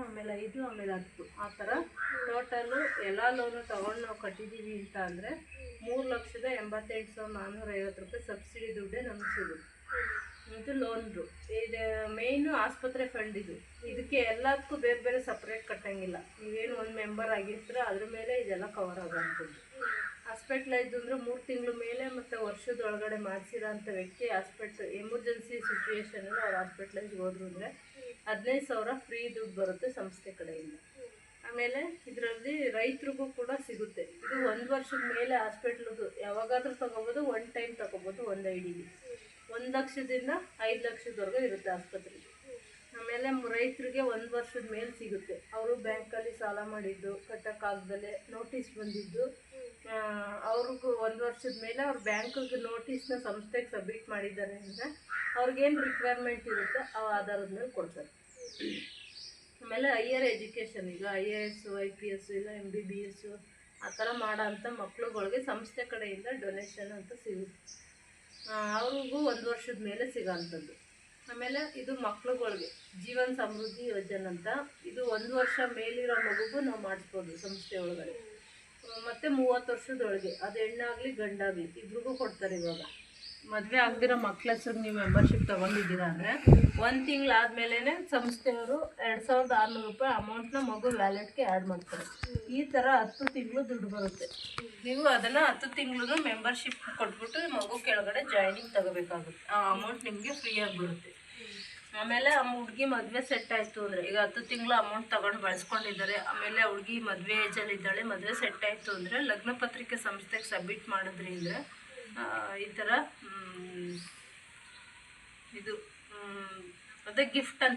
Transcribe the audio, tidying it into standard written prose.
ಆಮೇಲೆ 5 ಆಮೇಲೆ 10 ಆ ಥರ ಟೋಟಲು ಎಲ್ಲ ಲೋನು ತೊಗೊಂಡು ನಾವು ಕಟ್ಟಿದ್ದೀವಿ ಅಂತ ಅಂದರೆ 3,88,450 ರೂಪಾಯಿ ಸಬ್ಸಿಡಿ ದುಡ್ಡೇ ನಮಗೆ ಸಿಗುತ್ತೆ. ಇದು ಲೋನ್ದು ಇದು ಮೇಯ್ನು ಆಸ್ಪತ್ರೆ ಫಂಡ್. ಇದಕ್ಕೆ ಎಲ್ಲದಕ್ಕೂ ಬೇರೆ ಬೇರೆ ಸಪ್ರೇಟ್ ಕಟ್ಟಂಗಿಲ್ಲ. ನೀವೇನು ಒಂದು ಮೆಂಬರ್ ಆಗಿರ್ತೀರ ಅದ್ರ ಮೇಲೆ ಇದೆಲ್ಲ ಕವರ್ ಆಗೋಂಥದ್ದು. ಹಾಸ್ಪಿಟ್ಲೈಸ್ ಅಂದರೆ 3 ತಿಂಗಳ ಮೇಲೆ ಮತ್ತು ವರ್ಷದೊಳಗಡೆ ಮಾಡಿಸಿರೋ ಅಂಥ ವ್ಯಕ್ತಿ ಎಮರ್ಜೆನ್ಸಿ ಸಿಚುವೇಷನಲ್ಲಿ ಅವ್ರು ಹಾಸ್ಪಿಟ್ಲೈಸ್ಗೆ ಹೋದ್ರು ಅಂದರೆ 15,000 ಫ್ರೀ ದುಡ್ಡು ಬರುತ್ತೆ ಸಂಸ್ಥೆ ಕಡೆಯಿಂದ. ಆಮೇಲೆ ಇದರಲ್ಲಿ ರೈತರಿಗೂ ಕೂಡ ಸಿಗುತ್ತೆ. ಇದು 1 ವರ್ಷದ ಮೇಲೆ ಹಾಸ್ಪಿಟ್ಲದು ಯಾವಾಗಾದರೂ ತೊಗೋಬೋದು, 1 ಟೈಮ್ ತೊಗೋಬೋದು. ಒಂದು ಐಡಿಗೆ 1 ಲಕ್ಷದಿಂದ 5 ಲಕ್ಷದವರೆಗೂ ಇರುತ್ತೆ ಆಸ್ಪತ್ರೆಗೆ. ಆಮೇಲೆ ರೈತರಿಗೆ 1 ವರ್ಷದ ಮೇಲೆ ಸಿಗುತ್ತೆ. ಅವರು ಬ್ಯಾಂಕಲ್ಲಿ ಸಾಲ ಮಾಡಿದ್ದು ಕಟ್ಟೋಕ್ಕಾಗ್ದಲೇ ನೋಟಿಸ್ ಬಂದಿದ್ದು ಅವ್ರಿಗೂ 1 ವರ್ಷದ ಮೇಲೆ ಅವ್ರ ಬ್ಯಾಂಕಿಗೆ ನೋಟಿಸ್ನ ಸಂಸ್ಥೆಗೆ ಸಬ್ಮಿಟ್ ಮಾಡಿದ್ದಾರೆ ಅಂದರೆ ಅವ್ರಿಗೇನು ರಿಕ್ವೈರ್ಮೆಂಟ್ ಇರುತ್ತೆ ಆ ಆಧಾರದ ಮೇಲೆ ಕೊಡ್ತಾರೆ. ಆಮೇಲೆ ಹೈಯರ್ ಎಜುಕೇಷನ್, ಈಗ IAS IPS ಇಲ್ಲ MBBS ಆ ಥರ ಮಾಡೋ ಅಂಥ ಮಕ್ಳುಗಳಿಗೆ ಸಂಸ್ಥೆ ಕಡೆಯಿಂದ ಡೊನೇಷನ್ ಅಂತ ಸಿಗುತ್ತೆ. ಅವ್ರಿಗೂ 1 ವರ್ಷದ ಮೇಲೆ ಸಿಗೋಂಥದ್ದು. ಆಮೇಲೆ ಇದು ಮಕ್ಳುಗಳಿಗೆ ಜೀವನ ಸಮೃದ್ಧಿ ಯೋಜನೆ ಅಂತ, ಇದು 1 ವರ್ಷ ಮೇಲಿರೋ ಮಗುಗೂ ನಾವು ಮಾಡಿಸ್ಬೋದು ಸಂಸ್ಥೆ ಒಳಗಡೆ. ಮತ್ತು 30 ವರ್ಷದೊಳಗೆ, ಅದು ಹೆಣ್ಣಾಗಲಿ ಗಂಡಾಗಲಿ ಇಬ್ರಿಗೂ ಕೊಡ್ತಾರೆ. ಇವಾಗ ಮದುವೆ ಆಗದಿರೋ ಮಕ್ಳ ಹೆಸರು ನೀವು ಮೆಂಬರ್ಶಿಪ್ ತೊಗೊಂಡಿದ್ದೀರಾ ಅಂದರೆ 1 ತಿಂಗಳಾದಮೇಲೆ ಸಂಸ್ಥೆಯವರು 2,600 ರೂಪಾಯಿ ಅಮೌಂಟ್ನ ಮಗು ವ್ಯಾಲೆಟ್ಗೆ ಆ್ಯಡ್ ಮಾಡ್ತಾರೆ. ಈ ಥರ 10 ತಿಂಗಳು ದುಡ್ಡು ಬರುತ್ತೆ. ನೀವು ಅದನ್ನು 10 ತಿಂಗಳು ಮೆಂಬರ್ಶಿಪ್ ಕೊಟ್ಬಿಟ್ಟು ಮಗು ಕೆಳಗಡೆ ಜಾಯ್ನಿಂಗ್ ತಗೋಬೇಕಾಗುತ್ತೆ. ಆ ಅಮೌಂಟ್ ನಿಮಗೆ ಫ್ರೀಯಾಗಿ ಬರುತ್ತೆ. ಆಮೇಲೆ ಆ ಹುಡುಗಿ ಮದುವೆ ಸೆಟ್ ಆಯಿತು ಅಂದರೆ, ಈಗ 10 ತಿಂಗಳು ಅಮೌಂಟ್ ತೊಗೊಂಡು ಬಳಸ್ಕೊಂಡಿದ್ದಾರೆ, ಆಮೇಲೆ ಆ ಹುಡುಗಿ ಮದುವೆ ಏಜಲ್ಲಿ ಇದ್ದಾಳೆ, ಮದುವೆ ಸೆಟ್ ಆಯಿತು ಅಂದರೆ ಲಗ್ನ ಪತ್ರಿಕೆ ಸಂಸ್ಥೆಗೆ ಸಬ್ಮಿಟ್ ಮಾಡಿದ್ರಿಂದ ಈ ಥರ ಇದು ಅದೇ ಗಿಫ್ಟ್ ಅಂತ